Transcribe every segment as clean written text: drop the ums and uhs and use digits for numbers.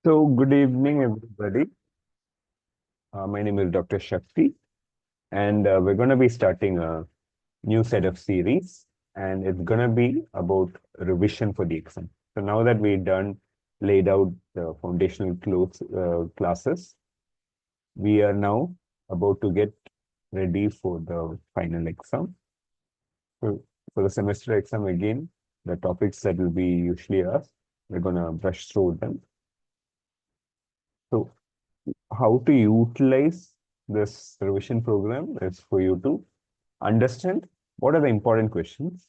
So, good evening, everybody. My name is Dr. Shakti, and we're going to be starting a new set of series, and it's going to be about revision for the exam. So, now that we've laid out the foundational classes, we are now about to get ready for the final exam. So, for the semester exam, again, the topics that will be usually asked, we're going to brush through them. So, how to utilize this revision program is for you to understand what are the important questions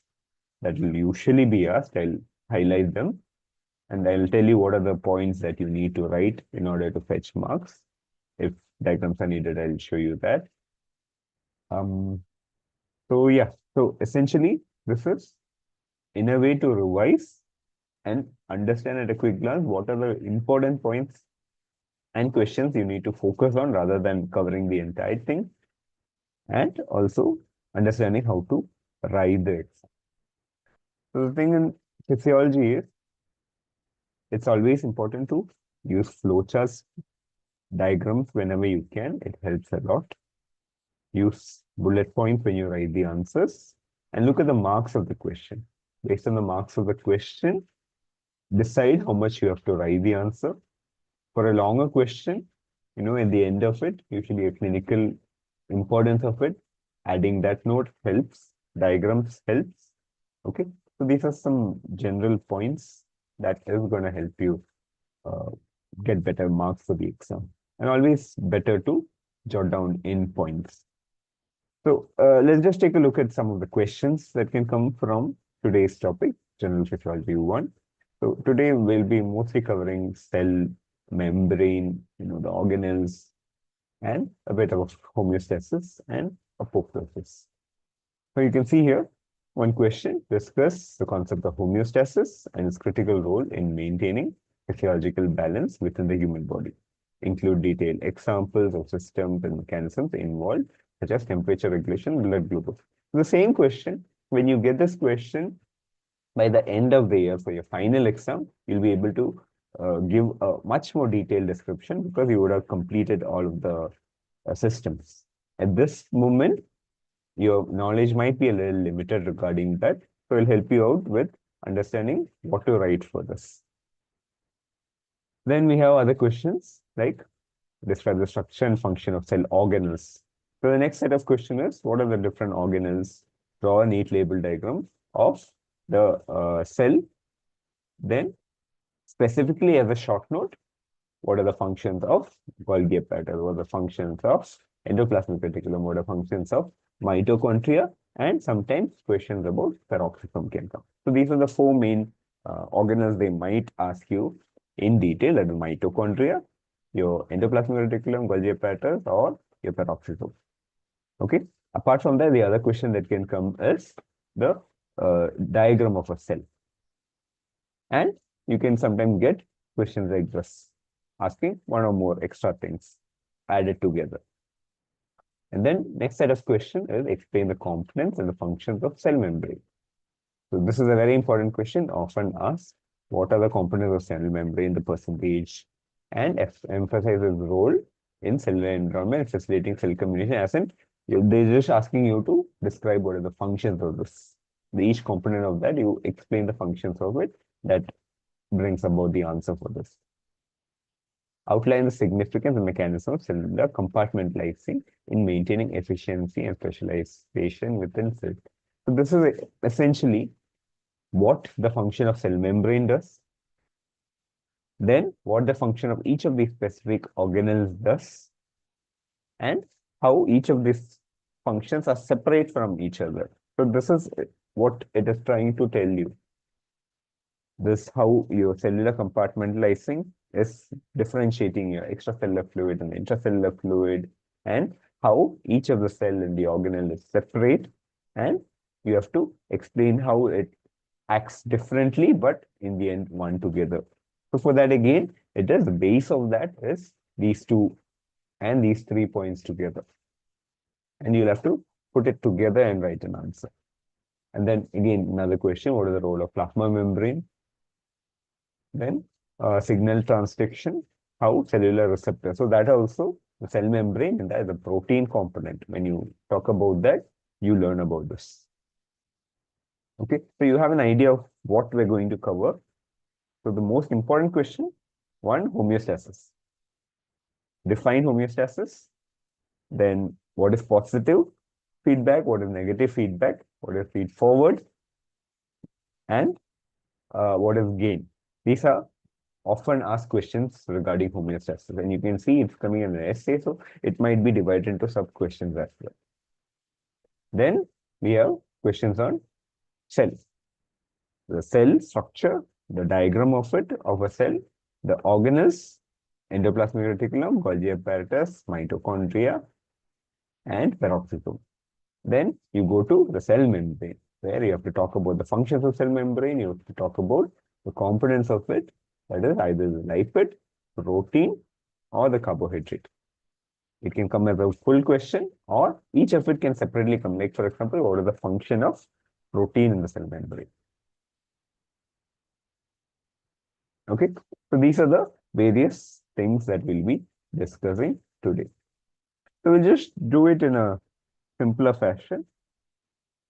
that will usually be asked. I'll highlight them and I'll tell you what are the points that you need to write in order to fetch marks. If diagrams are needed, I'll show you that. So essentially, this is in a way to revise and understand at a quick glance what are the important points and questions you need to focus on rather than covering the entire thing, and also understanding how to write the exam. So the thing in physiology is it's always important to use flowcharts, diagrams whenever you can. It helps a lot. Use bullet points when you write the answers and look at the marks of the question. Based on the marks of the question, decide how much you have to write the answer. For a longer question, at the end of it, usually a clinical importance of it, adding that note helps, diagrams helps. Okay, so these are some general points that is going to help you get better marks for the exam. And always better to jot down in points. So let's just take a look at some of the questions that can come from today's topic, General Physiology 1. So today we'll be mostly covering cell membrane, the organelles, and a bit of homeostasis and apoptosis. So you can see here, one question, discuss the concept of homeostasis and its critical role in maintaining physiological balance within the human body. Include detailed examples of systems and mechanisms involved, such as temperature regulation, blood glucose. The same question, when you get this question, by the end of the year for your final exam, you'll be able to give a much more detailed description because you would have completed all of the systems. At this moment, your knowledge might be a little limited regarding that. So it'll help you out with understanding what to write for this. Then we have other questions like describe the structure and function of cell organelles. So the next set of questions is what are the different organelles? Draw a neat label diagram of the cell. Then specifically as a short note, what are the functions of Golgi apparatus? What are the functions of endoplasmic reticulum? What are the functions of mitochondria? And sometimes questions about peroxisome can come. So these are the four main organelles they might ask you in detail, that is mitochondria, your endoplasmic reticulum, Golgi apparatus, or your peroxisome. Okay. Apart from that, the other question that can come is the diagram of a cell. And you can sometimes get questions like this, asking one or more extra things added together. And then next set of questions is explain the components and the functions of cell membrane. So this is a very important question, often asked. What are the components of cell membrane, the percentage, and emphasize its role in cellular environment, facilitating cell communication. As in, they're just asking you to describe what are the functions of this. Each component of that, you explain the functions of it. That brings about the answer for this. Outline the significance and mechanism of cellular compartmentalizing in maintaining efficiency and specialization within cells. So this is essentially what the function of cell membrane does. Then what the function of each of these specific organelles does, and how each of these functions are separate from each other. So this is what it is trying to tell you. This how your cellular compartmentalizing is differentiating your extracellular fluid and intracellular fluid, and how each of the cell in the organelle is separate, and you have to explain how it acts differently, but in the end, one together. So for that, again, it is the base of that is these two and these 3 points together. And you'll have to put it together and write an answer. And then again, another question, what is the role of plasma membrane? Then signal transduction, how cellular receptor. So that also the cell membrane and that is a protein component. When you talk about that, you learn about this. Okay, so you have an idea of what we're going to cover. So the most important question, one, homeostasis. Define homeostasis. Then what is positive feedback, what is negative feedback, what is feed forward, and what is gain. These are often asked questions regarding homeostasis. And you can see it's coming in an essay, so it might be divided into sub questions as well. Then we have questions on cell. The cell structure, the diagram of it, of a cell, the organelles, endoplasmic reticulum, Golgi apparatus, mitochondria, and peroxisome. Then you go to the cell membrane, where you have to talk about the functions of cell membrane, you have to talk about the components of it, that is either the lipid, protein, or the carbohydrate. It can come as a full question, or each of it can separately come. Like, for example, what is the function of protein in the cell membrane? Okay, so these are the various things that we'll be discussing today. So we'll just do it in a simpler fashion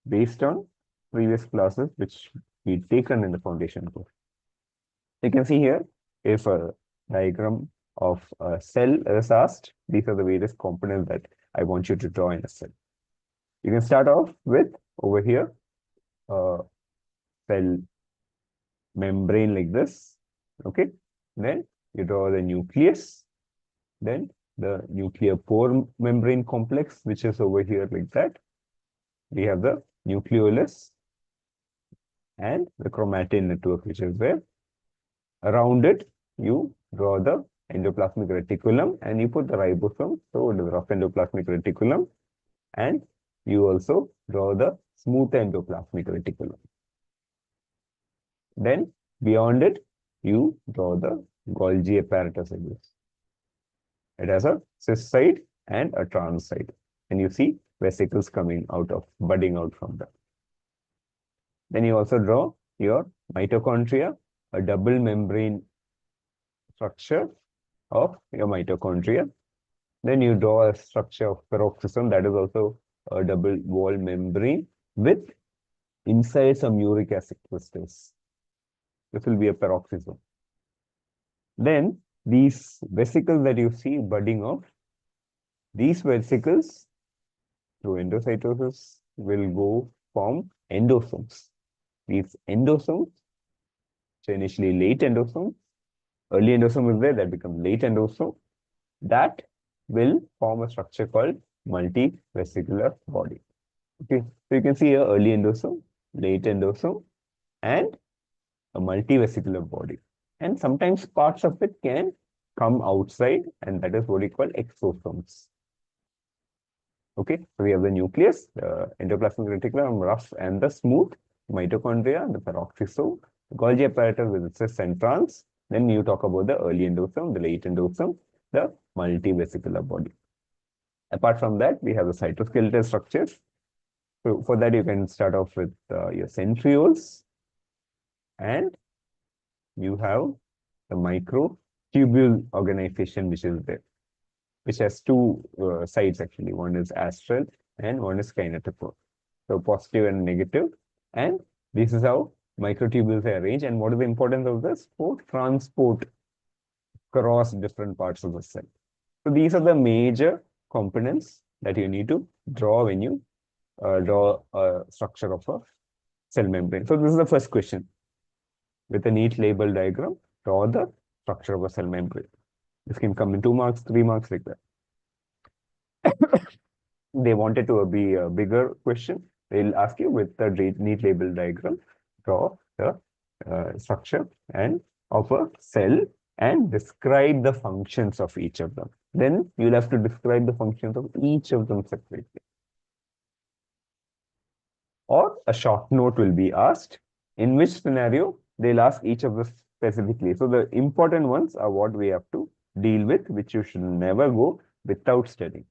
based on previous classes which we've taken in the foundation course. You can see here, if a diagram of a cell is asked, these are the various components that I want you to draw in a cell. You can start off with, over here, cell membrane like this. Okay, then you draw the nucleus, then the nuclear pore membrane complex, which is over here like that. We have the nucleolus and the chromatin network, which is there. Around it, you draw the endoplasmic reticulum and you put the ribosome, so the rough endoplasmic reticulum, and you also draw the smooth endoplasmic reticulum. Then beyond it, you draw the Golgi apparatus like this. It has a cis side and a trans side, and you see vesicles coming out of, budding out from that. Then you also draw your mitochondria, a double membrane structure of your mitochondria. Then you draw a structure of peroxisome, that is also a double wall membrane with inside some uric acid crystals. This will be a peroxisome. Then these vesicles that you see budding off, these vesicles through endocytosis will go form endosomes. These endosomes, so initially late endosome, early endosome is there, that becomes late endosome, that will form a structure called multivesicular body. Okay, so you can see here early endosome, late endosome, and a multivesicular body. And sometimes parts of it can come outside, and that is what we call exosomes. Okay, so we have the nucleus, the endoplasmic reticulum, rough and the smooth, mitochondria, the peroxisome, Golgi apparatus with its cis and trans. Then you talk about the early endosome, the late endosome, the multivesicular body. Apart from that, we have the cytoskeletal structures. So for that, you can start off with your centrioles, and you have the microtubule organization, which is there, which has two sides actually. One is astral and one is kinetochore. So positive and negative. And this is how microtubules are arranged. And what is the importance of this? For transport across different parts of the cell. So these are the major components that you need to draw when you draw a structure of a cell membrane. So this is the first question. With a neat label diagram, draw the structure of a cell membrane. This can come in 2 marks, 3 marks, like that. They wanted to be a bigger question. They'll ask you with the neat label diagram, draw the structure and of a cell and describe the functions of each of them. Then you'll have to describe the functions of each of them separately. Or a short note will be asked, in which scenario they'll ask each of them specifically. So the important ones are what we have to deal with, which you should never go without studying.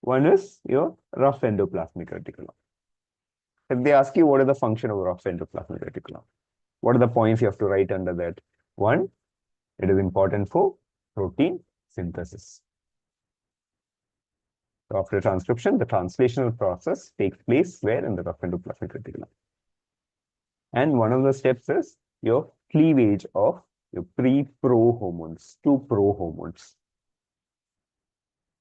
One is your rough endoplasmic reticulum. If they ask you what is the function of rough endoplasmic reticulum, what are the points you have to write under that? One, it is important for protein synthesis. So after transcription, the translational process takes place where? In the rough endoplasmic reticulum. And one of the steps is your cleavage of your pre-pro hormones to pro hormones.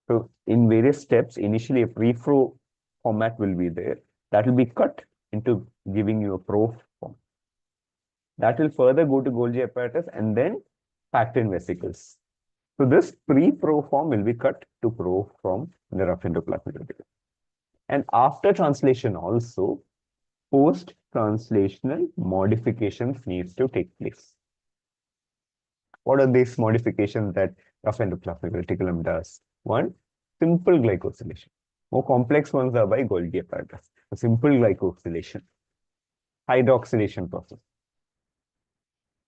So in various steps, initially a pre-pro format will be there. That will be cut into giving you a pro form. That will further go to Golgi apparatus and then packed in vesicles. So this pre-pro form will be cut to pro form in the rough endoplasmic reticulum. And after translation also, post-translational modifications needs to take place. What are these modifications that rough endoplasmic reticulum does? One, simple glycosylation. More complex ones are by Golgi apparatus. A simple glycosylation, hydroxylation process.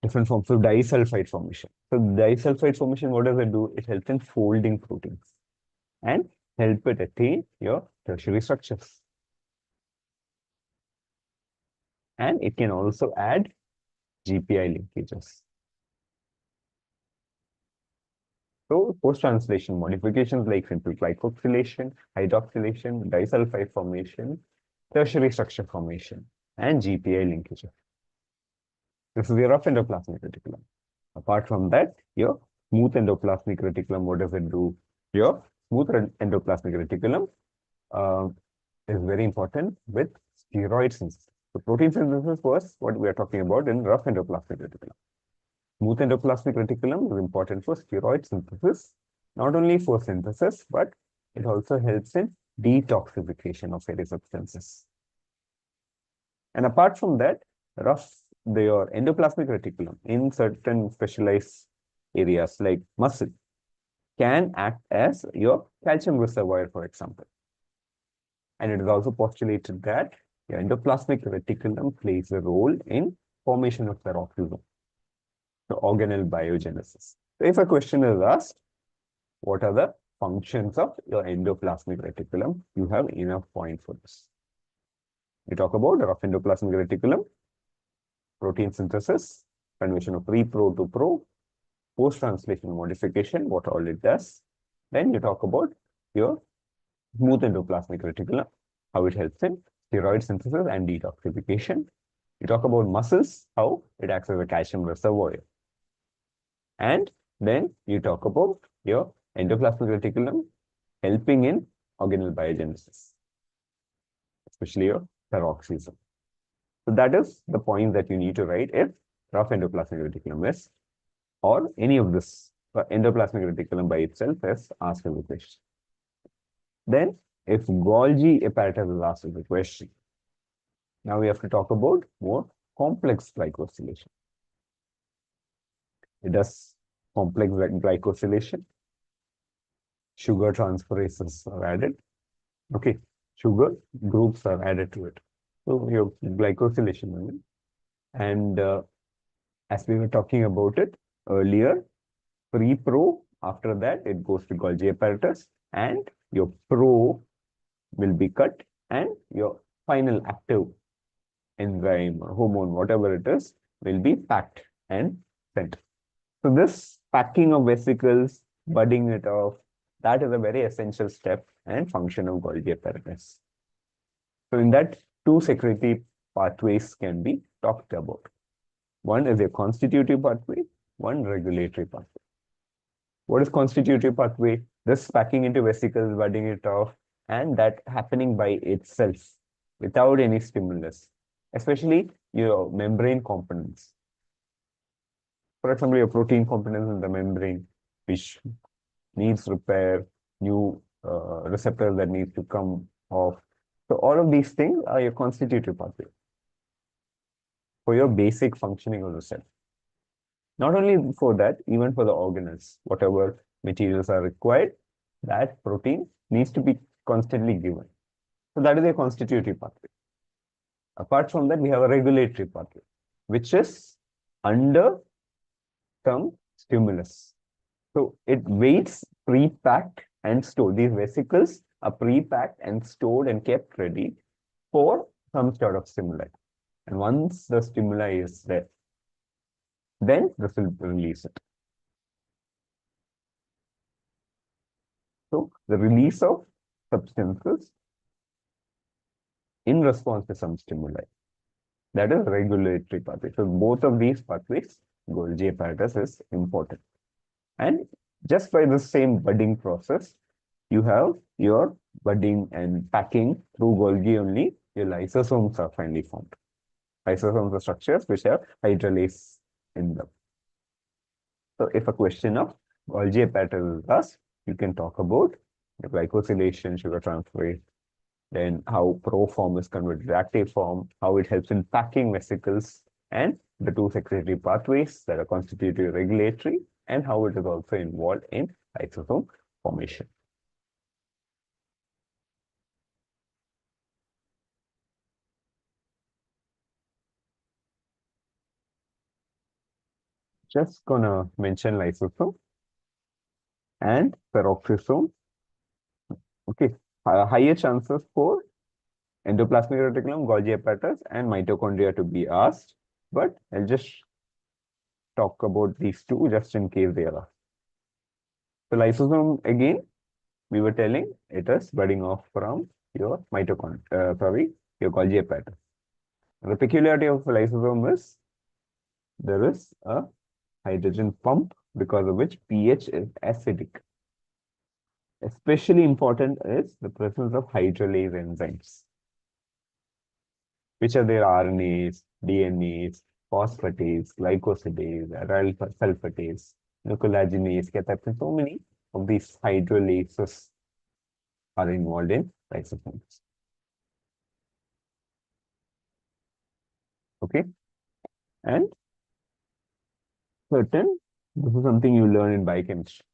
Different forms of disulfide formation. So disulfide formation, what does it do? It helps in folding proteins and help it attain your tertiary structures. And it can also add GPI linkages. So post-translation modifications like simple glycosylation, hydroxylation, disulfide formation, tertiary structure formation, and GPI linkages. This is your rough endoplasmic reticulum. Apart from that, your smooth endoplasmic reticulum, what does it do? Your smooth endoplasmic reticulum is very important with steroid synthesis. So protein synthesis was what we are talking about in rough endoplasmic reticulum. Smooth endoplasmic reticulum is important for steroid synthesis, not only for synthesis, but it also helps in detoxification of various substances. And apart from that, your endoplasmic reticulum in certain specialized areas like muscle can act as your calcium reservoir, for example. And it is also postulated that your endoplasmic reticulum plays a role in formation of peroxisome, the organelle biogenesis. So if a question is asked, what are the functions of your endoplasmic reticulum? You have enough point for this. We talk about the rough endoplasmic reticulum, protein synthesis, conversion of pre-pro to pro, post-translational modification, what all it does. Then you talk about your smooth endoplasmic reticulum, how it helps in steroid synthesis and detoxification. You talk about muscles, how it acts as a calcium reservoir. And then you talk about your endoplasmic reticulum helping in organelle biogenesis, especially your peroxisome. So that is the point that you need to write if rough endoplasmic reticulum is, or any of this endoplasmic reticulum by itself is asked as a question. Then, if Golgi apparatus is asked as a question, now we have to talk about more complex glycosylation. It does complex glycosylation. Sugar transferases are added. Okay, sugar groups are added to it. So your glycosylation, and as we were talking about it earlier, pre-pro, after that it goes to Golgi apparatus, and your pro will be cut, and your final active enzyme or hormone, whatever it is, will be packed and sent. So this packing of vesicles, budding it off, that is a very essential step and function of Golgi apparatus. So in that, two secretory pathways can be talked about. One is a constitutive pathway, one regulatory pathway. What is constitutive pathway? This packing into vesicles, budding it off, and that happening by itself without any stimulus, especially your membrane components. For example, your protein components in the membrane, which needs repair, new receptors that need to come off. So all of these things are your constitutive pathway for your basic functioning of the cell. Not only for that, even for the organelles, whatever materials are required, that protein needs to be constantly given. So that is a constitutive pathway. Apart from that, we have a regulatory pathway, which is under some stimulus. So it waits pre-packed and stored. These vesicles are pre-packed and stored and kept ready for some sort of stimuli. And once the stimuli is there, then this will release it. So the release of substances in response to some stimuli. That is regulatory pathway. So both of these pathways, Golgi apparatus is important. And just by the same budding process, you have your budding and packing through Golgi only, your lysosomes are finally formed. Lysosomes are structures which have hydrolase in them. So if a question of Golgi apparatus is asked, you can talk about the glycosylation, sugar transferase, then how proform is converted to active form, how it helps in packing vesicles, and the two secretory pathways that are constitutive regulatory, and how it is also involved in lysosome formation. Just gonna mention lysosome and peroxisome. Okay, higher chances for endoplasmic reticulum, Golgi apparatus, and mitochondria to be asked, but I'll just talk about these two just in case they are asked. So lysosome, again, we were telling it is budding off from your mitochondria, your Golgi apparatus. The peculiarity of lysosome is there is a hydrogen pump because of which pH is acidic. Especially important is the presence of hydrolase enzymes, which are their RNAs, DNAs, phosphatase, glycosidase, aryl sulfatase, collagenase, so many of these hydrolases are involved in lysosomes. Okay, and this is something you learn in biochemistry.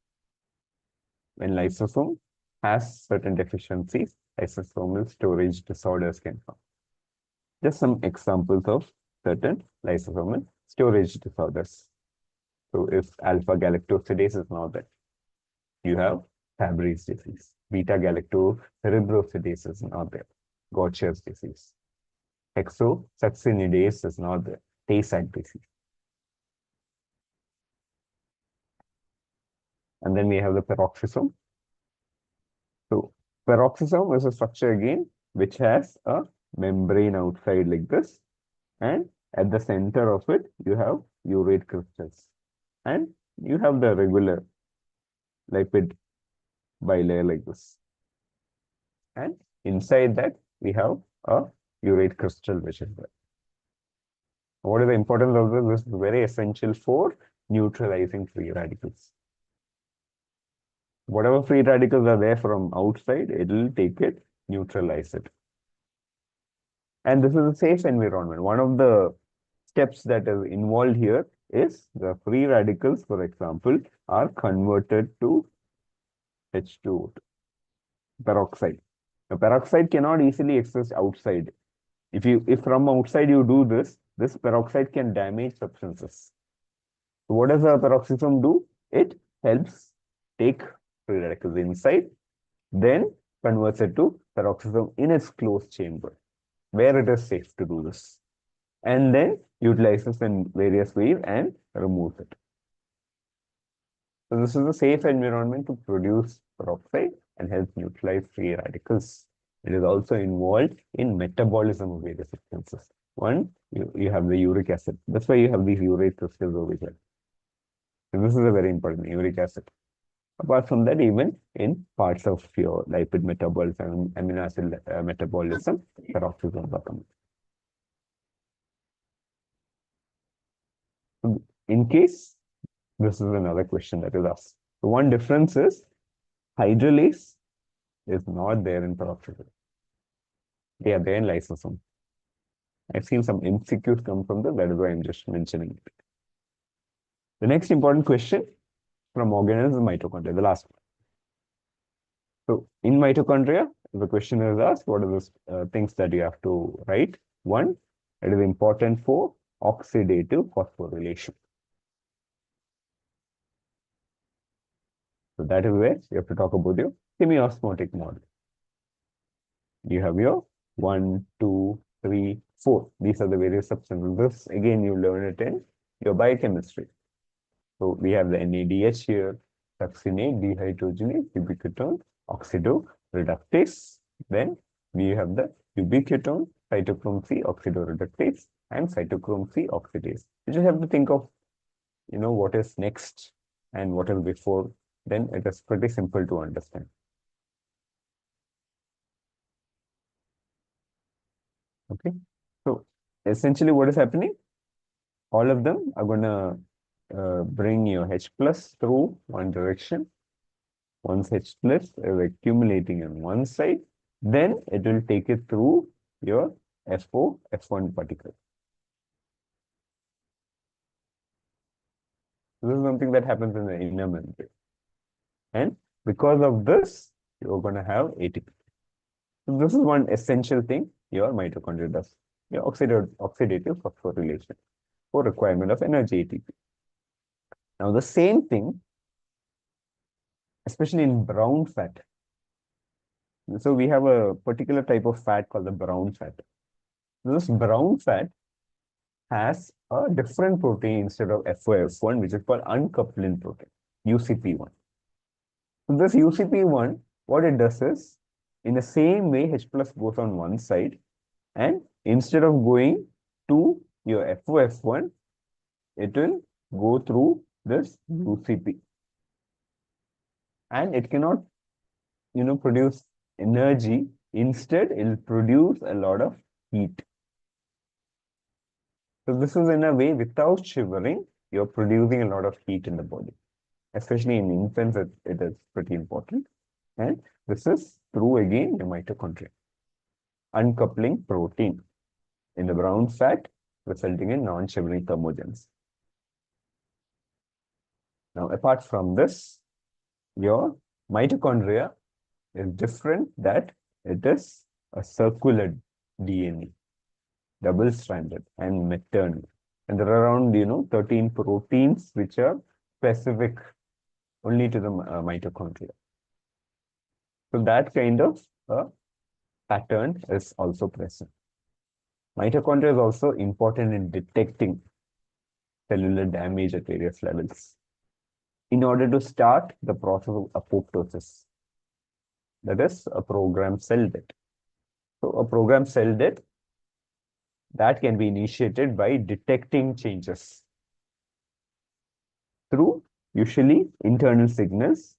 When lysosome has certain deficiencies, lysosomal storage disorders can come. Just some examples of certain lysosomal storage disorders. So if alpha galactosidase is not there, you have Fabry's disease. Beta galactocerebrosidase is not there, Gaucher's disease. Hexosuccinidase is not there, Tay-Sachs disease. And then we have the peroxisome. So peroxisome is a structure again which has a membrane outside like this, and at the center of it you have urate crystals, and you have the regular lipid bilayer like this, and inside that we have a urate crystal which is there. What is the importance of this? This is very essential for neutralizing free radicals. Whatever free radicals are there from outside, it will take it, neutralize it. And this is a safe environment. One of the steps that is involved here is the free radicals, for example, are converted to H2O, peroxide. The peroxide cannot easily exist outside. If from outside you do this, this peroxide can damage substances. So what does the peroxisome do? It helps take free radicals inside, then converts it to peroxisome in its closed chamber, where it is safe to do this, and then utilizes in various ways and removes it. So this is a safe environment to produce peroxide and help neutralize free radicals. It is also involved in metabolism of various substances. One, you have the uric acid. That's why you have these urate crystals over here. So this is a very important uric acid. Apart from that, even in parts of your lipid metabolism, amino acid metabolism, peroxisome are coming. In case, this is another question that is asked. So one difference is hydrolase is not there in peroxisome. They are there in lysosome. I've seen some MCQs come from them, that is why I'm just mentioning it. The next important question from organelles is mitochondria, the last one. So in mitochondria, the question is asked, what are the things that you have to write? One, it is important for oxidative phosphorylation. So that is where you have to talk about your chemiosmotic model. You have your 1, 2, 3, 4. These are the various substances. This again you learn it in your biochemistry. So we have the NADH here, succinate, dehydrogenase, ubiquitin, oxidoreductase. Then we have the ubiquitin, cytochrome C oxidoreductase, and cytochrome C oxidase. You just have to think of, what is next and what is before. Then it is pretty simple to understand. Okay. So essentially what is happening? All of them are going to bring your H plus through one direction. Once H plus is accumulating on one side, then it will take it through your FO, F1 particle. This is something that happens in the inner membrane. And because of this, you're going to have ATP. So this is one essential thing your mitochondria does. Your oxidative phosphorylation for requirement of energy ATP. Now the same thing, especially in brown fat. So we have a particular type of fat called the brown fat. This brown fat has a different protein instead of FOF1, which is called uncoupling protein, UCP1. So this UCP1, what it does is, in the same way H plus goes on one side, and instead of going to your FOF1, it will go through this UCP. And it cannot, produce energy. Instead, it will produce a lot of heat. So this is in a way, without shivering, you're producing a lot of heat in the body. Especially in infants, it is pretty important. And this is through, again, your mitochondria. Uncoupling protein in the brown fat, resulting in non-shivering thermogens. Now, apart from this, your mitochondria is different, that it is a circular DNA, double-stranded and maternal. And there are around, 13 proteins which are specific only to the mitochondria. So that kind of pattern is also present. Mitochondria is also important in detecting cellular damage at various levels in order to start the process of apoptosis. That is a programmed cell death. So a programmed cell death that can be initiated by detecting changes through usually internal signals,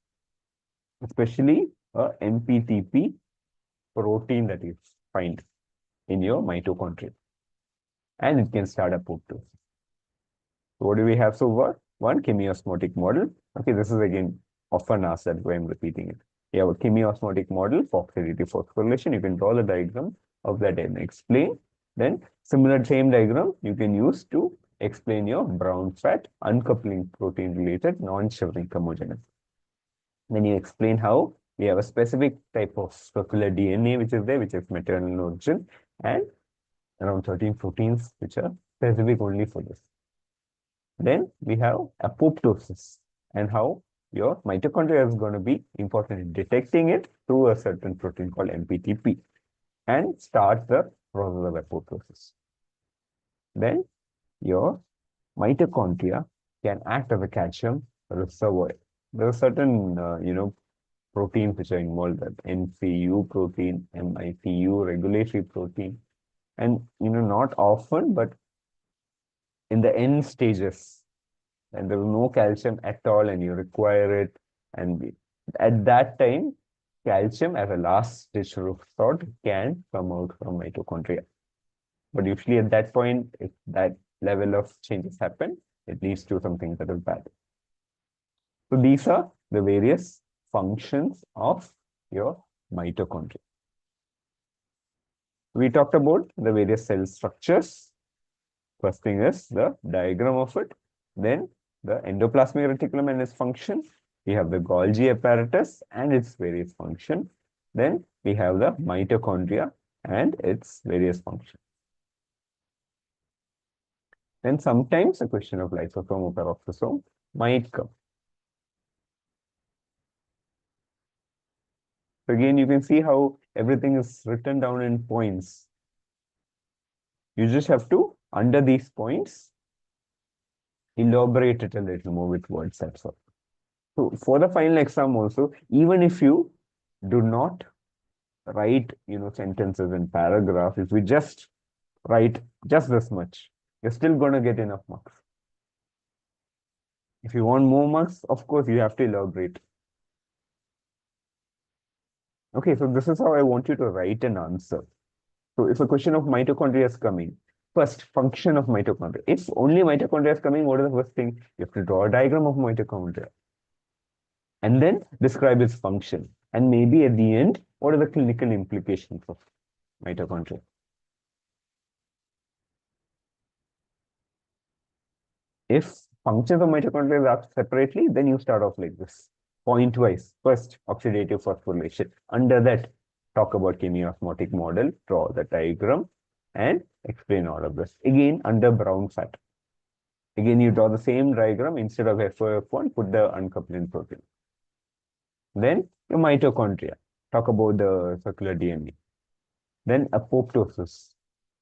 especially a MPTP protein that you find in your mitochondria. And it can start apoptosis. So what do we have so far? One, chemiosmotic model. Okay, this is again often asked, that's why I'm repeating it. You have a chemiosmotic model for oxidative phosphorylation. You can draw the diagram of that and explain. Then similar same diagram you can use to explain your brown fat uncoupling protein related non-shivering thermogenesis. Then you explain how we have a specific type of circular DNA which is there, which is maternal in origin, and around 13 proteins which are specific only for this. Then we have apoptosis and how your mitochondria is going to be important in detecting it through a certain protein called MPTP and start the process of apoptosis. Then your mitochondria can act as a calcium reservoir. There are certain, proteins which are involved, that NCU protein, MICU, regulatory protein, and, not often, but in the end stages, and there is no calcium at all, and you require it, and at that time, calcium as a last ditch resort can come out from mitochondria. But usually at that point, if that level of changes happen, it leads to something that is bad. So these are the various functions of your mitochondria. We talked about the various cell structures. First thing is the diagram of it. Then the endoplasmic reticulum and its function. We have the Golgi apparatus and its various functions. Then we have the mitochondria and its various functions. Then sometimes a question of lysosome or peroxisome might come. So again, you can see how everything is written down in points. You just have to, under these points, elaborate it a little more with words. That's all. So for the final exam also, even if you do not write, sentences and paragraph, if we just write just this much, you're still going to get enough marks. If you want more marks, of course, you have to elaborate. Okay, so this is how I want you to write an answer. So if a question of mitochondria is coming, first function of mitochondria. If only mitochondria is coming, what is the first thing? You have to draw a diagram of mitochondria. And then describe its function. And maybe at the end, what are the clinical implications of mitochondria? If functions of mitochondria are separately, then you start off like this. Point-wise, first, oxidative phosphorylation. Under that, talk about chemiosmotic model, draw the diagram, and explain all of this. Again, under brown fat. Again, you draw the same diagram. Instead of FOF1, put the uncoupling protein. Then your mitochondria. Talk about the circular DNA. Then apoptosis.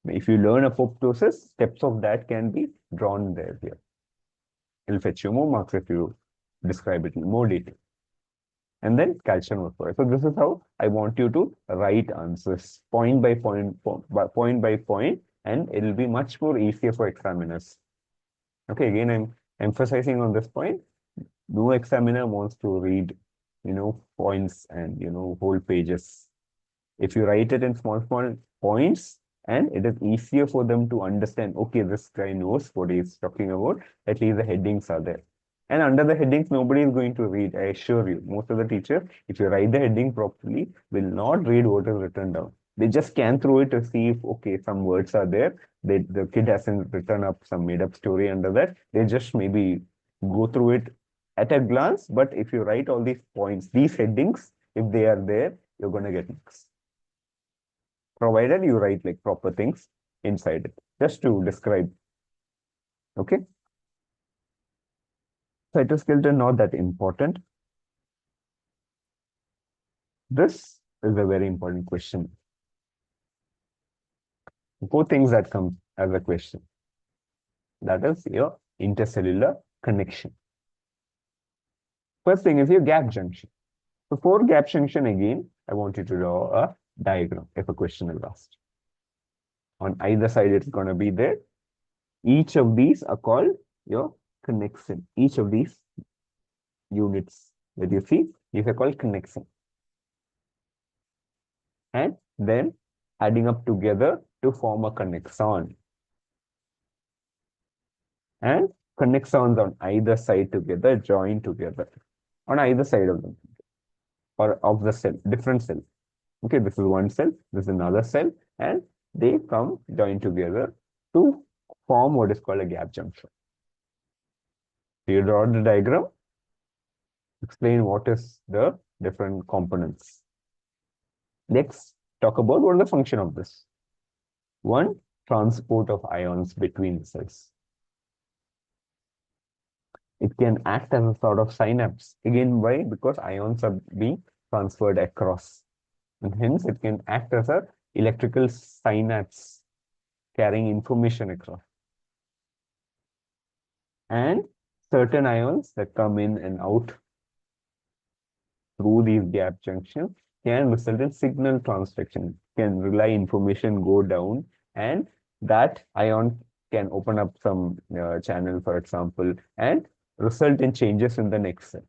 If you learn apoptosis, steps of that can be drawn there here. It'll fetch you more marks if you describe it in more detail. And then calcium phosphorus. So this is how I want you to write answers point by point, and it'll be much more easier for examiners. Okay, again, I'm emphasizing on this point. No examiner wants to read, points and, whole pages. If you write it in small points, and it is easier for them to understand, okay, this guy knows what he's talking about, at least the headings are there. And under the headings, nobody is going to read, I assure you. Most of the teachers, if you write the heading properly, will not read what is written down. They just scan through it to see if, okay, some words are there. The kid hasn't written up some made-up story under that. They just maybe go through it at a glance. But if you write all these points, these headings, if they are there, you're going to get marks. Provided you write like proper things inside it, just to describe. Okay. Cytoskeleton, not that important. This is a very important question. 4 things that come as a question. That is your intercellular connection. First thing is your gap junction. So for gap junction, again, I want you to draw a diagram if a question is asked. On either side, it's going to be there. Each of these are called your connection. Each of these units that you see, these are called connection. And then adding up together to form a connexon. And connexons on either side together, join together. On either side of them. Or of the cell, different cell. Okay, this is one cell, this is another cell, and they come join together to form what is called a gap junction. So you draw the diagram, explain what is the different components. Next, talk about what is the function of this. One, transport of ions between the cells. It can act as a sort of synapse. Again, why? Because ions are being transferred across. And hence, it can act as an electrical synapse carrying information across. And certain ions that come in and out through these gap junctions can result in signal transduction, can relay information go down, and that ion can open up some channel, for example, and result in changes in the next cell.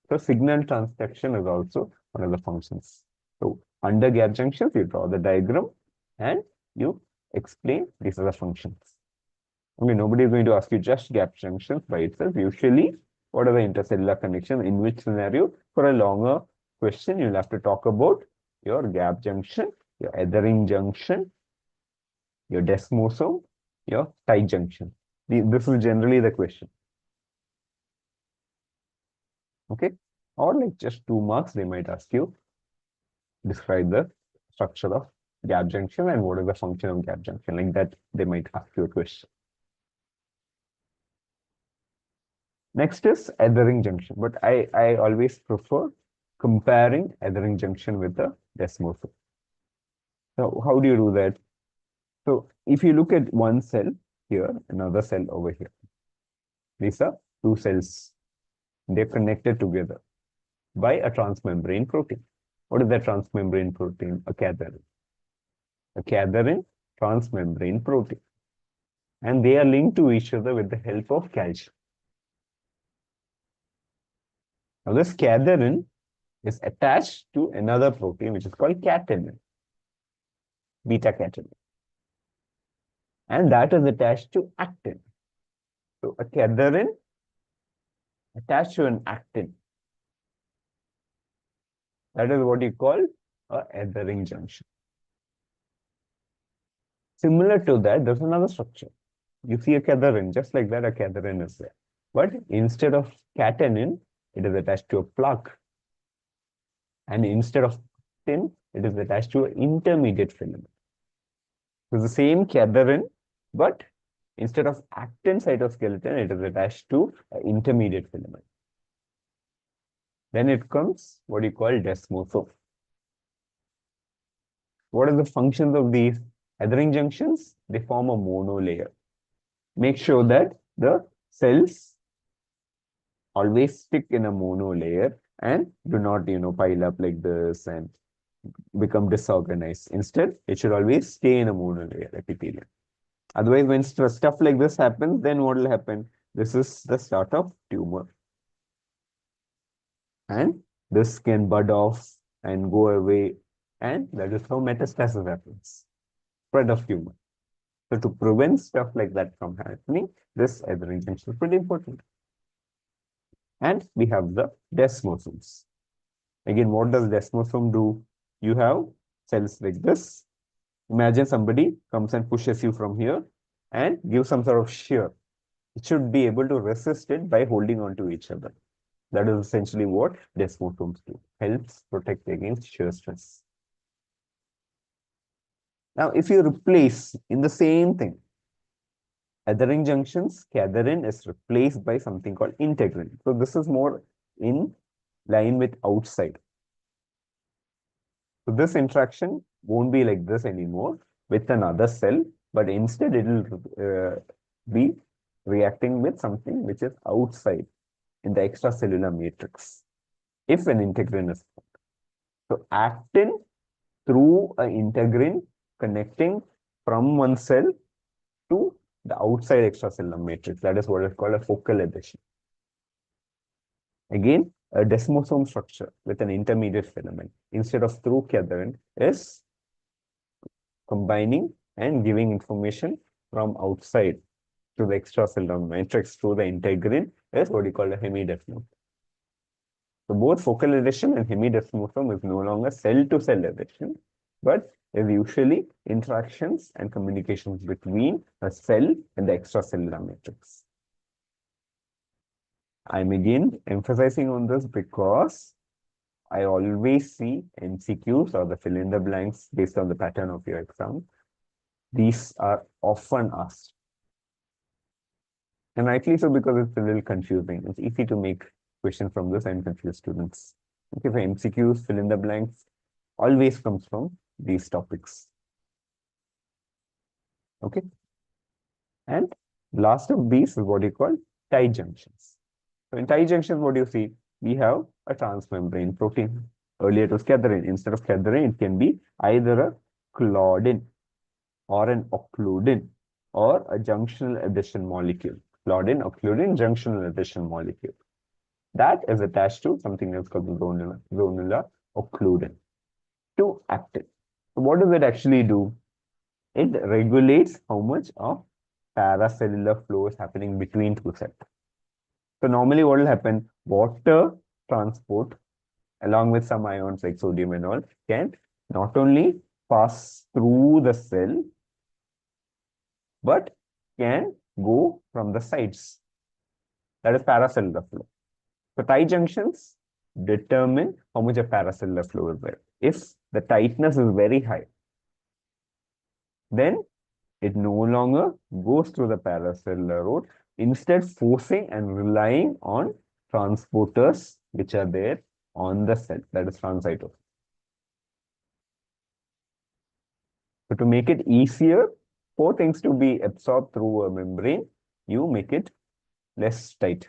So signal transduction is also one of the functions. So under gap junctions, you draw the diagram and you explain these are the functions. Okay, nobody is going to ask you just gap junctions by itself. Usually, what are the intercellular connections? In which scenario? For a longer question, you'll have to talk about your gap junction, your ethering junction, your desmosome, your tight junction. This is generally the question. Okay, or like just 2 marks, they might ask you, describe the structure of gap junction and what is the function of gap junction. Like that, they might ask you a question. Next is ethering junction, but I always prefer comparing ethering junction with the desmosome. So how do you do that? So if you look at one cell here, another cell over here, These are two cells. They're connected together by a transmembrane protein. What is that transmembrane protein? A cadherin. A cadherin transmembrane protein. And they are linked to each other with the help of calcium. Now, this cadherin is attached to another protein which is called catenin, beta catenin. And that is attached to actin. So, a cadherin attached to an actin. That is what you call a adhering junction. Similar to that, there's another structure. You see a cadherin, just like that, a cadherin is there. But instead of catenin, it is attached to a plaque. And instead of actin, it is attached to an intermediate filament. So the same cadherin, but instead of actin cytoskeleton, it is attached to an intermediate filament. Then it comes what you call desmosome. What are the functions of these adhering junctions? They form a monolayer. Make sure that the cells always stick in a monolayer and do not, pile up like this and become disorganized. Instead, it should always stay in a monolayer epithelium. Otherwise, when stuff like this happens, then what will happen? This is the start of tumor. And this can bud off and go away. And that is how metastasis happens. Spread of tumor. So to prevent stuff like that from happening, this adhering junction is pretty important. And we have the desmosomes. Again, what does desmosome do? You have cells like this. Imagine somebody comes and pushes you from here and gives some sort of shear. It should be able to resist it by holding on to each other. That is essentially what desmosomes do. Helps protect against shear stress. Now, if you replace in the same thing, adhering junctions, cadherin is replaced by something called integrin. So this is more in line with outside. So this interaction won't be like this anymore with another cell, but instead it will be reacting with something which is outside in the extracellular matrix if an integrin is formed. So actin through an integrin connecting from one cell to the outside extracellular matrix. That is what is called a focal adhesion. Again, a desmosome structure with an intermediate filament instead of through cadherin is combining and giving information from outside to the extracellular matrix through the integrin is what you call a hemidesmosome. So both focal adhesion and hemidesmosome is no longer cell-to-cell adhesion, but is usually interactions and communications between a cell and the extracellular matrix. I'm again emphasizing on this because I always see MCQs or the fill in the blanks based on the pattern of your exam. These are often asked. And rightly so, because it's a little confusing. It's easy to make questions from this and confuse students. Okay, for MCQs, fill in the blanks always comes from these topics. Okay. And last of these is what you call tight junctions. So in tight junctions, what do you see? We have a transmembrane protein. Earlier it was cadherin. Instead of cadherin, it can be either a claudin or an occludin or a junctional adhesion molecule. Claudin, occludin, junctional adhesion molecule. That is attached to something else called zonular occludin to actin. So what does it actually do? It regulates how much of paracellular flow is happening between two cells. So normally what will happen? Water transport along with some ions like sodium and all can not only pass through the cell, but can go from the sides. That is paracellular flow. So tight junctions determine how much of paracellular flow is there. If the tightness is very high, then it no longer goes through the paracellular route, instead forcing and relying on transporters which are there on the cell, that is transcytosine. So to make it easier for things to be absorbed through a membrane, you make it less tight.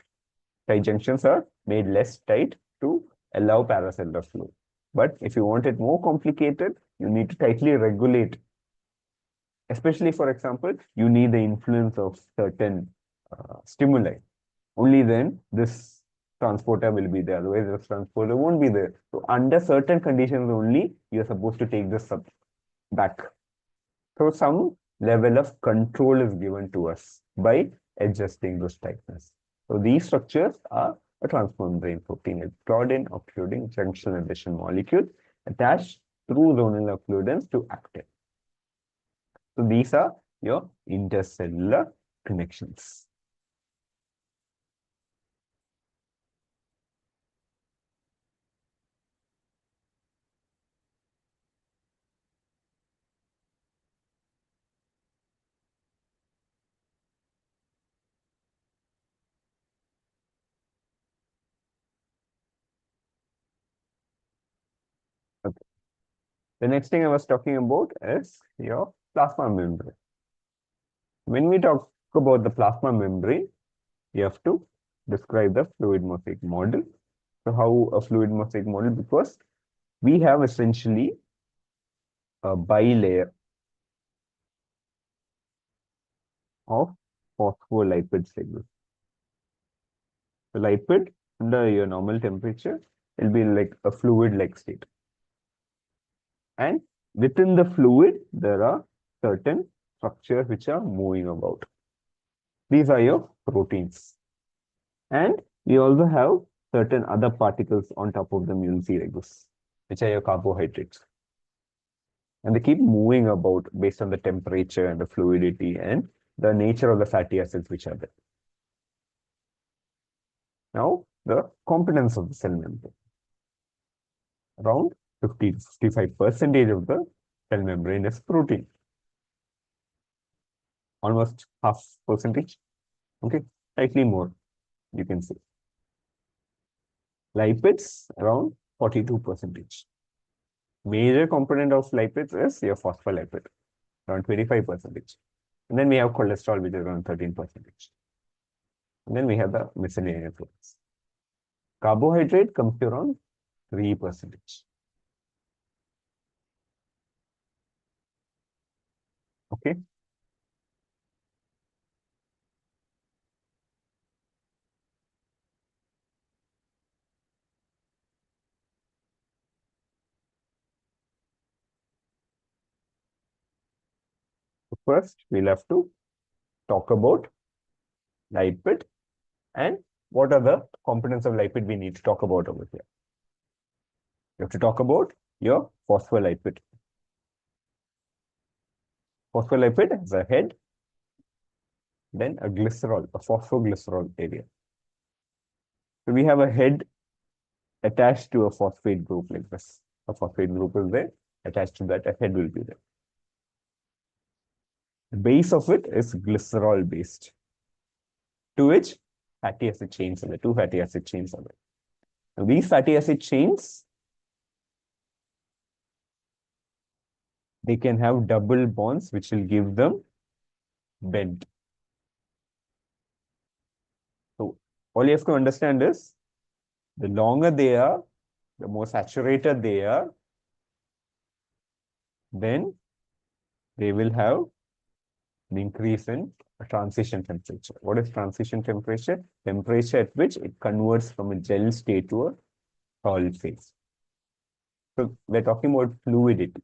Tight junctions are made less tight to allow paracellular flow. But if you want it more complicated, you need to tightly regulate. Especially, for example, you need the influence of certain stimuli. Only then this transporter will be there. Otherwise, this transporter won't be there. So under certain conditions only, you're supposed to take this back. So some level of control is given to us by adjusting this tightness. So these structures are a transmembrane protein. It's Claudin occluding junction adhesion molecule attached through zonal occludence to actin. So these are your intercellular connections. Okay. The next thing I was talking about is your plasma membrane. When we talk about the plasma membrane, you have to describe the fluid mosaic model. So how a fluid mosaic model? Because we have essentially a bilayer of phospholipids like this. The lipid under your normal temperature will be like a fluid-like state. And within the fluid, there are certain structures which are moving about. These are your proteins. And we also have certain other particles on top of them, you'll see like this, which are your carbohydrates. And they keep moving about based on the temperature and the fluidity and the nature of the fatty acids which are there. Now, the components of the cell membrane. Around 50 to 55% of the cell membrane is protein. Almost half percentage. Okay, slightly more, you can see. Lipids, around 42%. Major component of lipids is your phospholipid, around 25%. And then we have cholesterol, which is around 13%. And then we have the miscellaneous foods. Carbohydrate comes to around 3%. Okay. So first, we'll have to talk about lipid and what are the components of lipid we need to talk about over here. You have to talk about your phospholipid. Phospholipid has a head, then a glycerol, a phosphoglycerol area. So we have a head attached to a phosphate group like this. A phosphate group is there, attached to that, a head will be there. The base of it is glycerol based, to which fatty acid chains are there, two fatty acid chains are there. Now these fatty acid chains, they can have double bonds, which will give them bend. So all you have to understand is, the longer they are, the more saturated they are, then they will have an increase in transition temperature. What is transition temperature? Temperature at which it converts from a gel state to a solid phase. So we're talking about fluidity.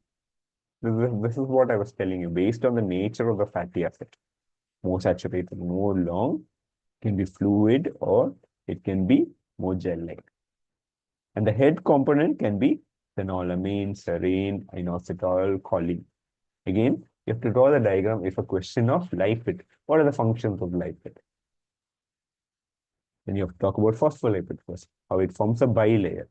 This is what I was telling you, based on the nature of the fatty acid. More saturated, more long, can be fluid, or it can be more gel-like. And the head component can be phenylamine, serine, inositol, choline. Again, you have to draw the diagram if a question of lipid. What are the functions of lipid? Then you have to talk about phospholipid first, how it forms a bilayer.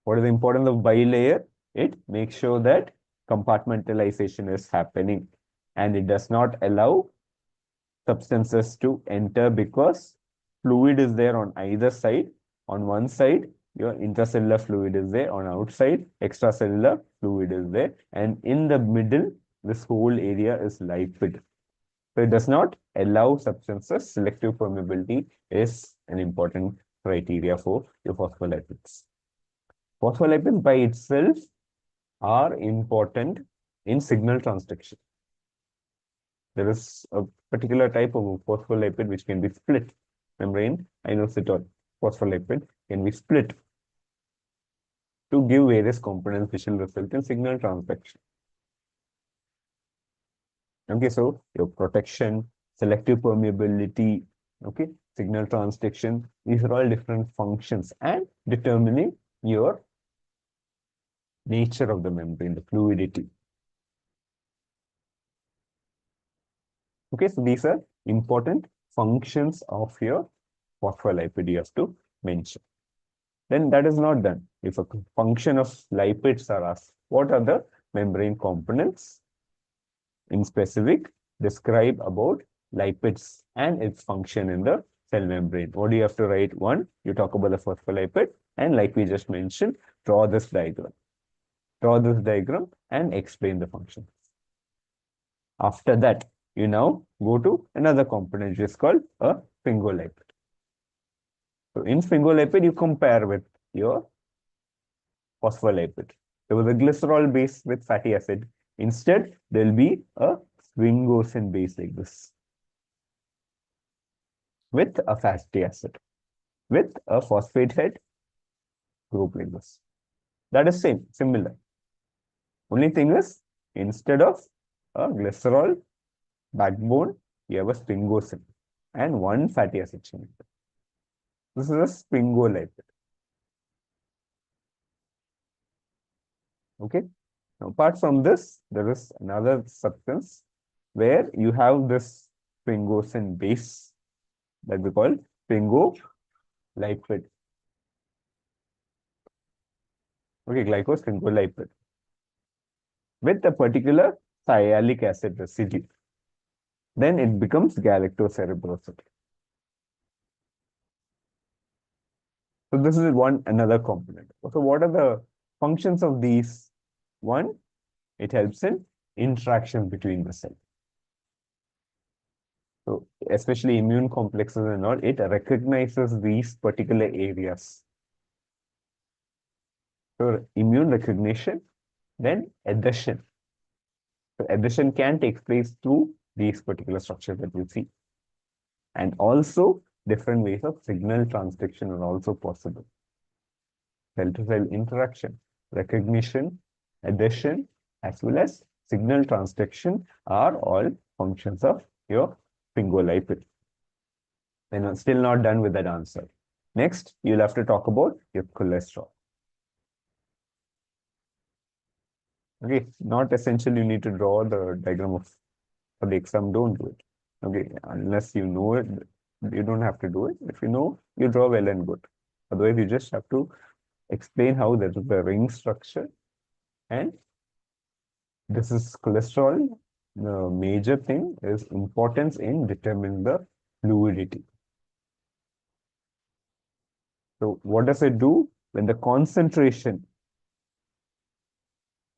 What is the importance of bilayer? It makes sure that compartmentalization is happening and it does not allow substances to enter, because fluid is there on either side. On one side, your intracellular fluid is there. On outside, extracellular fluid is there. And in the middle, this whole area is lipid. So it does not allow substances. Selective permeability is an important criteria for your phospholipids. Phospholipids by itself are important in signal transduction. There is a particular type of phospholipid which can be split. Membrane inositol phospholipid can be split to give various components which will result in signal transduction. Okay, so your protection, selective permeability, okay, signal transduction, these are all different functions and determining your nature of the membrane, the fluidity. Okay, so these are important functions of your phospholipid you have to mention. Then that is not done. If a function of lipids are asked, what are the membrane components? In specific, describe about lipids and its function in the cell membrane. What do you have to write? One, you talk about the phospholipid, and like we just mentioned, draw this diagram. Draw this diagram and explain the functions. After that, you now go to another component which is called a sphingolipid. So in sphingolipid, you compare with your phospholipid. There was a glycerol base with fatty acid. Instead, there will be a sphingosine base like this with a fatty acid with a phosphate head group like this. That is similar. Only thing is, instead of a glycerol backbone, you have a sphingosine and one fatty acid chain. This is a sphingolipid. Okay. Now, apart from this, there is another substance where you have this sphingosine base that we call sphingolipid. Okay, glycosphingolipid with a particular sialic acid residue. Then it becomes galactocerebroside. So this is another component. So what are the functions of these? One, it helps in interaction between the cells. So especially immune complexes and all, it recognizes these particular areas. So immune recognition, then adhesion. So adhesion can take place through these particular structures that we see. And also different ways of signal transduction are also possible. Cell-to-cell interaction, recognition, adhesion, as well as signal transduction are all functions of your sphingolipid. Then I'm still not done with that answer. Next, you'll have to talk about your cholesterol. Okay, not essential you need to draw the diagram of for the exam, don't do it. Okay, unless you know it, you don't have to do it. If you know, you draw well and good. Otherwise, you just have to explain how there is a ring structure and this is cholesterol. The major thing is importance in determining the fluidity. So what does it do? When the concentration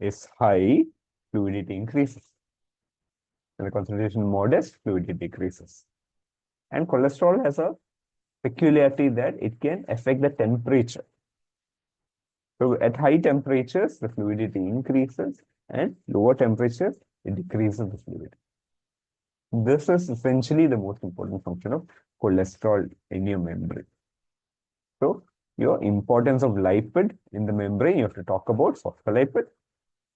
is high, fluidity increases. When the concentration is modest, fluidity decreases. And cholesterol has a peculiarity that it can affect the temperature. So at high temperatures, the fluidity increases, and lower temperatures, it decreases the fluidity. This is essentially the most important function of cholesterol in your membrane. So your importance of lipid in the membrane, you have to talk about phospholipid,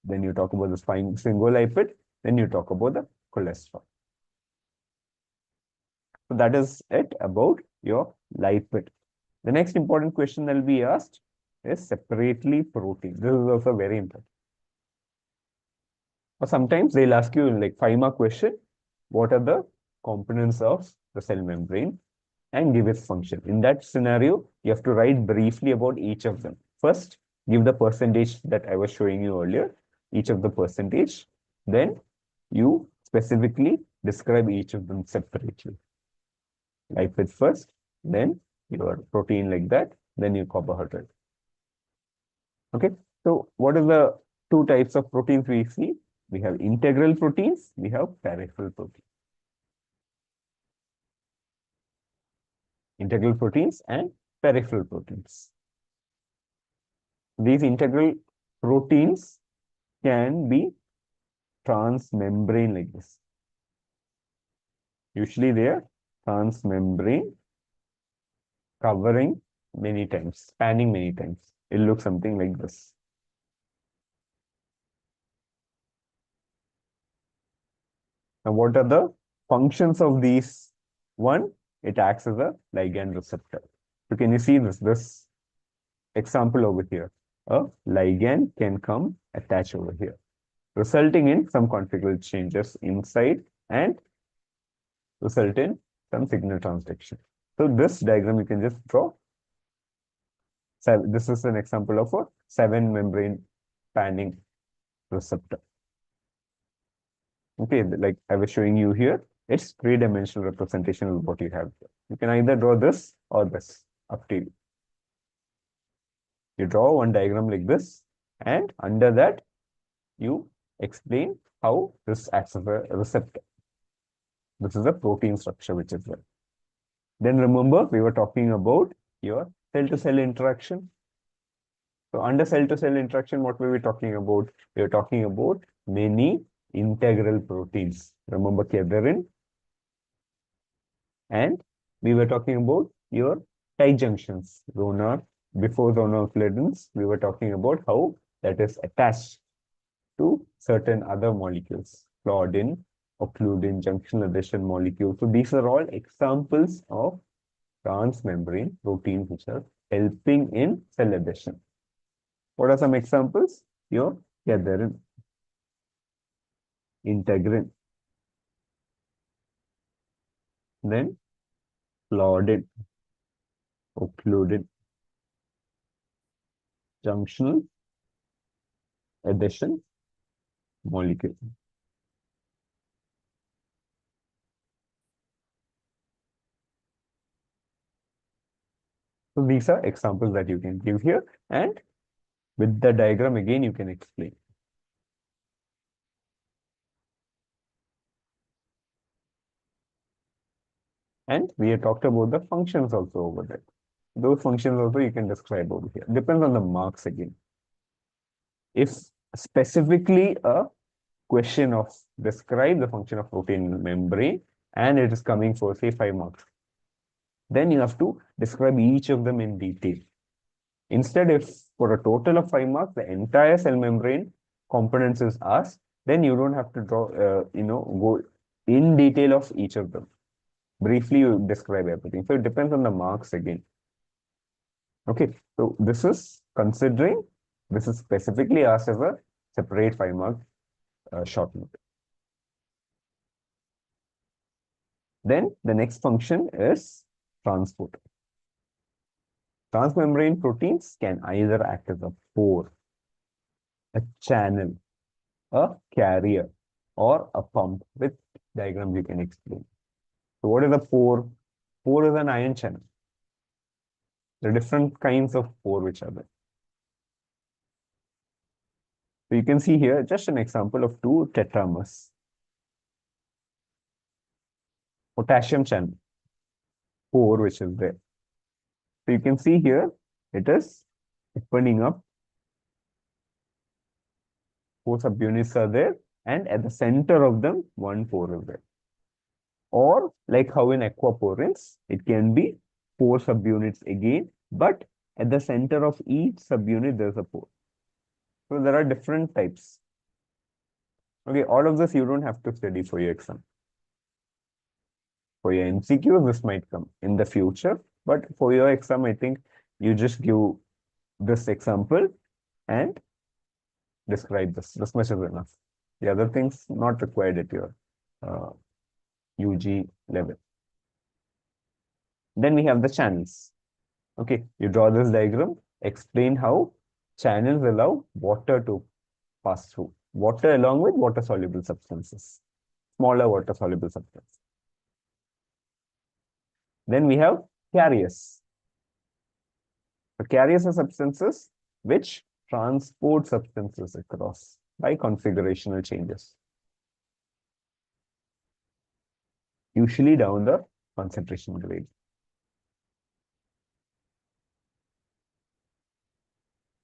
then you talk about the sphingolipid, then you talk about the cholesterol. So that is it about your lipid. The next important question that will be asked is separately protein. This is also very important. Or sometimes they'll ask you like 5-mark question, what are the components of the cell membrane and give its function. In that scenario, you have to write briefly about each of them. First, give the percentage that I was showing you earlier, each of the percentage. Then you specifically describe each of them separately. Lipid first, then your protein like that, then your carbohydrate. Okay, so what are the two types of proteins we see? We have integral proteins, we have peripheral proteins. integral proteins and peripheral proteins. These integral proteins can be transmembrane like this. Usually they are transmembrane, covering many times, spanning many times. It looks something like this. Now, what are the functions of these? One, it acts as a ligand receptor. So can you see this example over here? A ligand can come attach over here, resulting in some configural changes inside and result in some signal transduction. So this diagram you can just draw. This is an example of a 7-membrane spanning receptor. Okay, like I was showing you here, it's 3-dimensional representation of what you have here. You can either draw this or this, up to you. You draw one diagram like this, and under that, you explain how this acts as a receptor. This is a protein structure which is there. Then remember, we were talking about your cell-to-cell interaction. So under cell-to-cell interaction, what were we talking about? We were talking about many integral proteins. Remember cadherin? And we were talking about your tight junctions. Before zonofluorescence, we were talking about how that is attached to certain other molecules. Claudin, occludin, junctional adhesion molecules. So these are all examples of transmembrane proteins which are helping in cell adhesion. What are some examples? Your cadherin, integrin, then claudin, occludin, junctional adhesion molecule. So these are examples that you can give here, and with the diagram again you can explain. And we have talked about the functions also over there. Those functions also you can describe over here. Depends on the marks again. If specifically a question of describe the function of protein membrane and it is coming for say 5 marks, then you have to describe each of them in detail. Instead, if for a total of 5 marks, the entire cell membrane components is asked, then you don't have to draw, go in detail of each of them. Briefly, you describe everything. So it depends on the marks again. Okay, so this is considering, this is specifically asked as a separate 5-mark short note. Then the next function is transport. Transmembrane proteins can either act as a pore, a channel, a carrier, or a pump. With diagrams you can explain. So what is a pore? Pore is an ion channel. There are different kinds of pore which are there. So you can see here just an example of 2 tetramers. Potassium channel, pore which is there. So you can see here it is opening up. 4 subunits are there, and at the center of them, 1 pore is there. Or like how in aquaporins, it can be 4 subunits again, but at the center of each subunit, there's a pore. So there are different types. Okay, all of this you don't have to study for your exam. For your MCQs, this might come in the future, but for your exam, I think you just give this example and describe this. This much is enough. The other things not required at your UG level. Then we have the channels. Okay, you draw this diagram, explain how channels allow water to pass through. Water along with water-soluble substances, smaller water-soluble substances. Then we have carriers. The carriers are substances which transport substances across by configurational changes, usually down the concentration grade.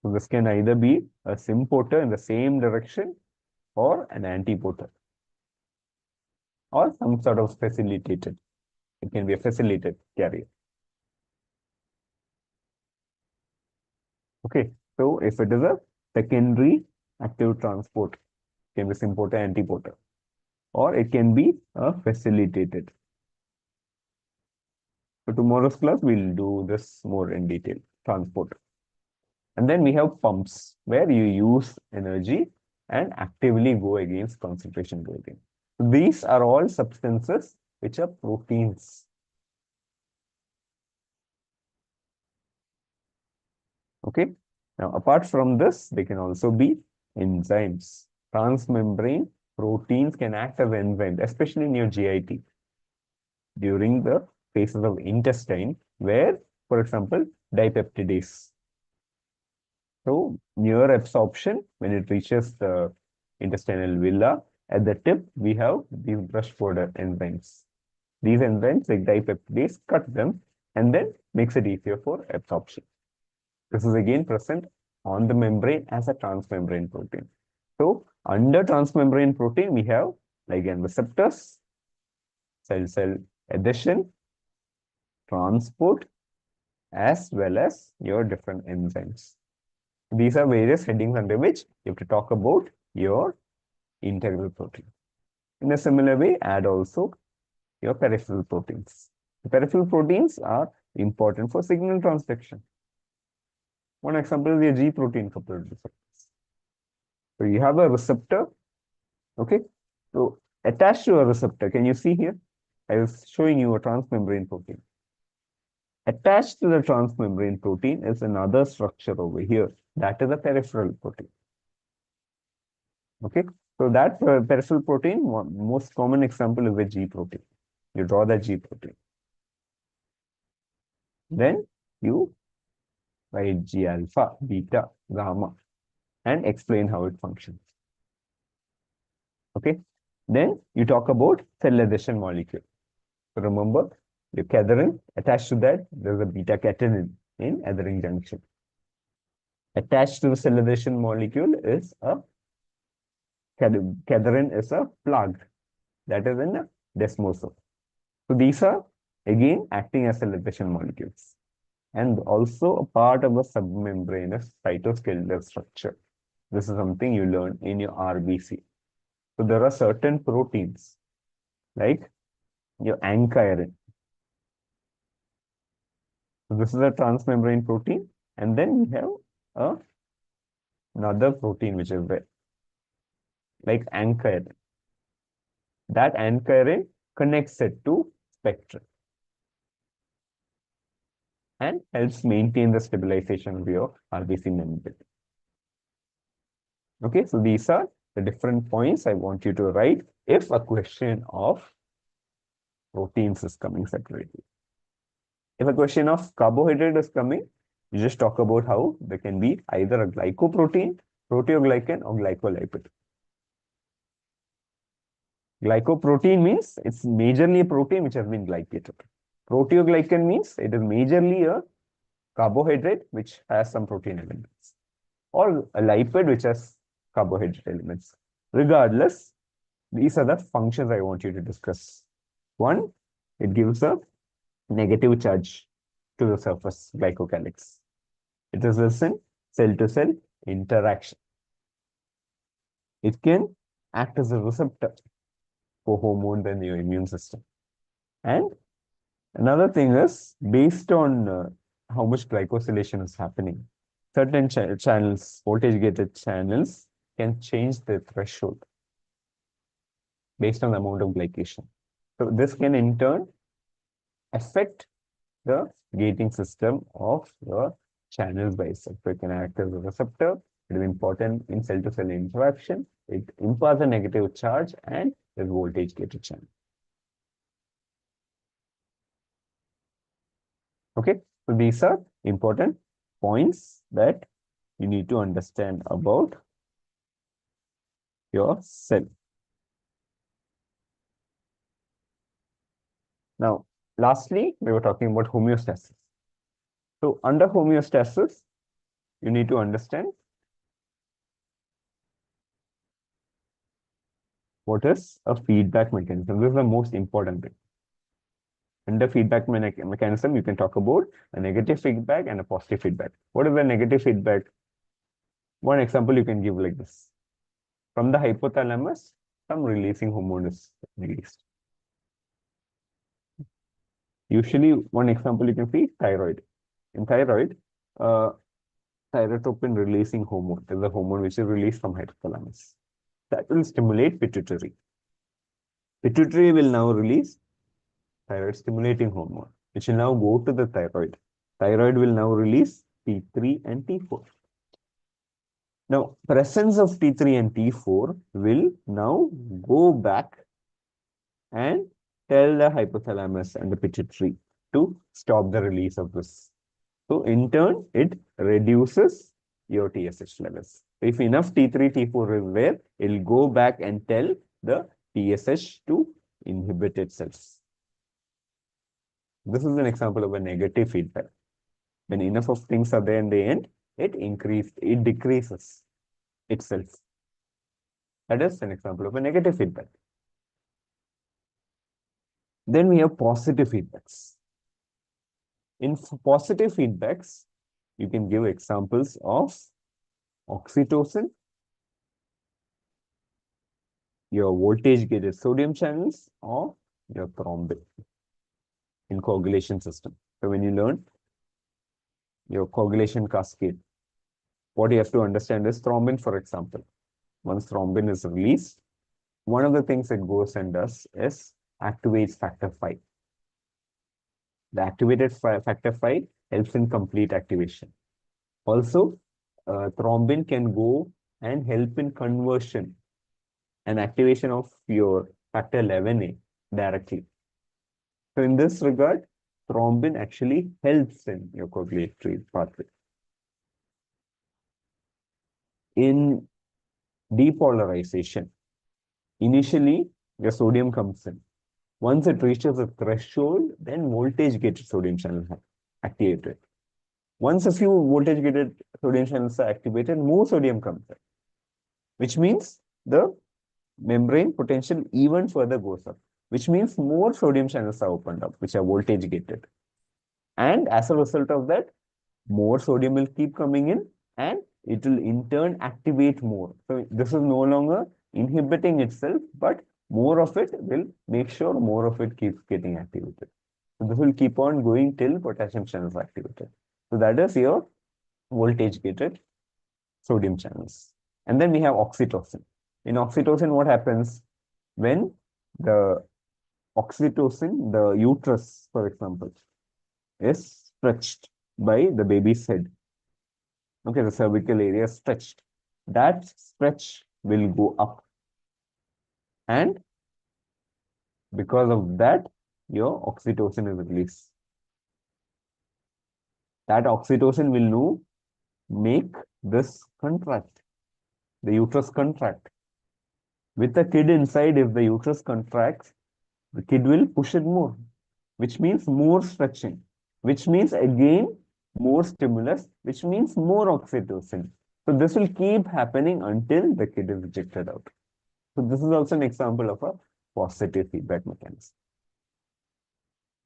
So this can either be a symporter in the same direction or an antiporter or some sort of facilitated. It can be a facilitated carrier. Okay, so if it is a secondary active transport, it can be symporter, antiporter, or it can be a facilitated. So tomorrow's class, we'll do this more in detail, transport. And then we have pumps, where you use energy and actively go against concentration gradient. These are all substances which are proteins. Okay. Now, apart from this, they can also be enzymes. Transmembrane proteins can act as enzymes, especially in your GIT during the phases of intestine, where, for example, dipeptidase. So, near absorption, when it reaches the intestinal villi, at the tip, we have these brush border enzymes. These enzymes, like dipeptidase, cut them and then makes it easier for absorption. This is again present on the membrane as a transmembrane protein. So, under transmembrane protein, we have ligand receptors, cell-cell adhesion, transport, as well as your different enzymes. These are various headings under which you have to talk about your integral protein. In a similar way, add also your peripheral proteins. The peripheral proteins are important for signal transduction. One example is your G protein coupled receptors. So you have a receptor, okay? So attached to a receptor, can you see here? I was showing you a transmembrane protein. Attached to the transmembrane protein is another structure over here. That is a peripheral protein. Okay, so that peripheral protein, most common example is the G protein. You draw the G protein. Then you write G alpha, beta, gamma, and explain how it functions. Okay, then you talk about cell adhesion molecule. So remember, your cadherin, attached to that, there's a beta catenin in adhering junction. Attached to the cell adhesion molecule is a cadherin is a plug that is in a desmoser. So these are again acting as cell adhesion molecules and also a part of a submembranous cytoskeletal structure. This is something you learn in your RBC. So there are certain proteins like your ankyrin. So this is a transmembrane protein, and then we have another protein which is there, like ankyrin. That ankyrin connects it to spectrum and helps maintain the stabilization of your RBC membrane. Okay, so these are the different points I want you to write if a question of proteins is coming separately. If a question of carbohydrate is coming, you just talk about how there can be either a glycoprotein, proteoglycan, or glycolipid. Glycoprotein means it's majorly a protein which has been glycated. Proteoglycan means it is majorly a carbohydrate which has some protein elements, or a lipid which has carbohydrate elements. Regardless, these are the functions I want you to discuss. One, it gives a negative charge to the surface glycocalyx. It results in cell-to-cell interaction. It can act as a receptor for hormones in your immune system. And another thing is, based on how much glycosylation is happening, certain channels, voltage-gated channels, can change the threshold based on the amount of glycation. So this can in turn affect the gating system of your channels by itself. So it can act as a receptor. It is important in cell-to-cell interaction. It imparts a negative charge and is voltage-gated channel. Okay, so these are important points that you need to understand about your cell. Now, lastly, we were talking about homeostasis. So under homeostasis, you need to understand what is a feedback mechanism. This is the most important thing. Under feedback mechanism, you can talk about a negative feedback and a positive feedback. What is the negative feedback? One example you can give like this. From the hypothalamus, some releasing hormone is released. Usually, one example you can see thyroid. In thyroid, thyrotropin releasing hormone is the hormone which is released from hypothalamus. That will stimulate pituitary. Pituitary will now release thyroid stimulating hormone, which will now go to the thyroid. Thyroid will now release T3 and T4. Now, presence of T3 and T4 will now go back and tell the hypothalamus and the pituitary to stop the release of this. So, in turn, it reduces your TSH levels. If enough T3, T4 is there, it will go back and tell the TSH to inhibit itself. This is an example of a negative feedback. When enough of things are there in the end, it decreases itself. That is an example of a negative feedback. Then we have positive feedbacks. In positive feedbacks, you can give examples of oxytocin, your voltage-gated sodium channels, or your thrombin in coagulation system. So when you learn your coagulation cascade, what you have to understand is thrombin, for example. Once thrombin is released, one of the things it goes and does is activates factor V. The activated factor V helps in complete activation. Also, thrombin can go and help in conversion and activation of your factor 11A directly. So in this regard, thrombin actually helps in your coagulatory pathway. In depolarization, initially your sodium comes in. Once it reaches a threshold, then voltage-gated sodium channels are activated. Once a few voltage-gated sodium channels are activated, more sodium comes in, which means the membrane potential even further goes up, which means more sodium channels are opened up, which are voltage-gated. And as a result of that, more sodium will keep coming in and it will in turn activate more. So this is no longer inhibiting itself, but more of it will make sure more of it keeps getting activated. So this will keep on going till potassium channels are activated. So that is your voltage-gated sodium channels. And then we have oxytocin. In oxytocin, what happens when the oxytocin, the uterus, for example, is stretched by the baby's head. Okay, the cervical area is stretched. That stretch will go up. And because of that, your oxytocin is released. That oxytocin will now make this contract, the uterus contract. With the kid inside, if the uterus contracts, the kid will push it more, which means more stretching, which means again more stimulus, which means more oxytocin. So this will keep happening until the kid is ejected out. So this is also an example of a positive feedback mechanism.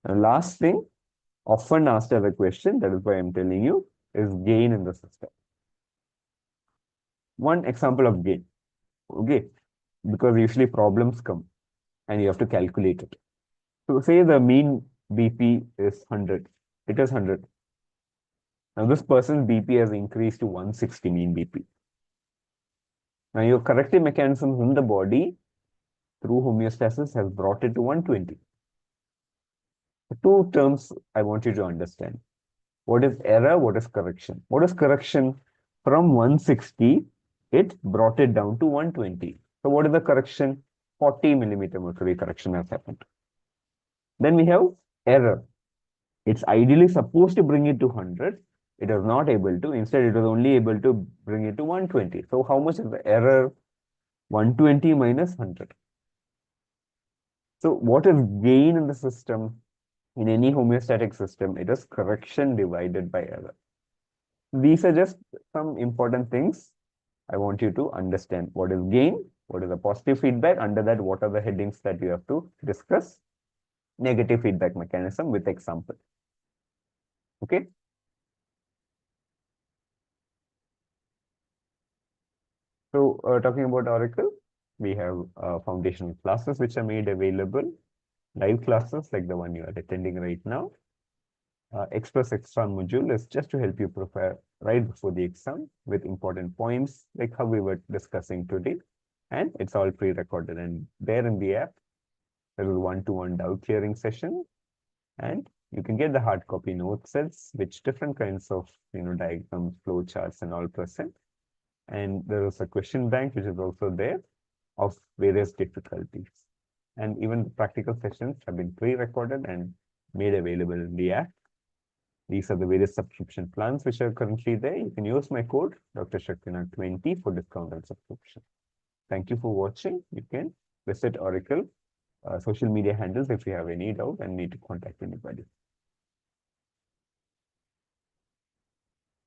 And last thing, often asked as a question, that is why I'm telling you, is gain in the system. One example of gain, okay, because usually problems come and you have to calculate it. So say the mean BP is 100, it is 100. Now this person's BP has increased to 160 mean BP. Now your corrective mechanisms in the body through homeostasis have brought it to 120. Two terms I want you to understand. What is error? What is correction? What is correction? From 160, it brought it down to 120. So what is the correction? 40 millimeter mercury correction has happened. Then we have error. It's ideally supposed to bring it to 100. It was not able to. Instead, it was only able to bring it to 120. So how much is the error? 120 minus 100. So what is gain in the system? In any homeostatic system, it is correction divided by error. These are just some important things I want you to understand. What is gain? What is the positive feedback? Under that, what are the headings that you have to discuss? Negative feedback mechanism with example. Okay. So talking about Auricle, we have foundational classes which are made available, live classes like the one you are attending right now. Express extra module is just to help you prepare right before the exam with important points like how we were discussing today. And it's all pre-recorded, and there in the app, there is one-to-one doubt clearing session, and you can get the hard copy note sets, which different kinds of diagrams, flow charts, and all present. And there is a question bank which is also there of various difficulties. And even the practical sessions have been pre-recorded and made available in the app. These are the various subscription plans which are currently there. You can use my code Dr. Shakthinag 20 for discount and subscription. Thank you for watching. You can visit Auricle social media handles if you have any doubt and need to contact anybody.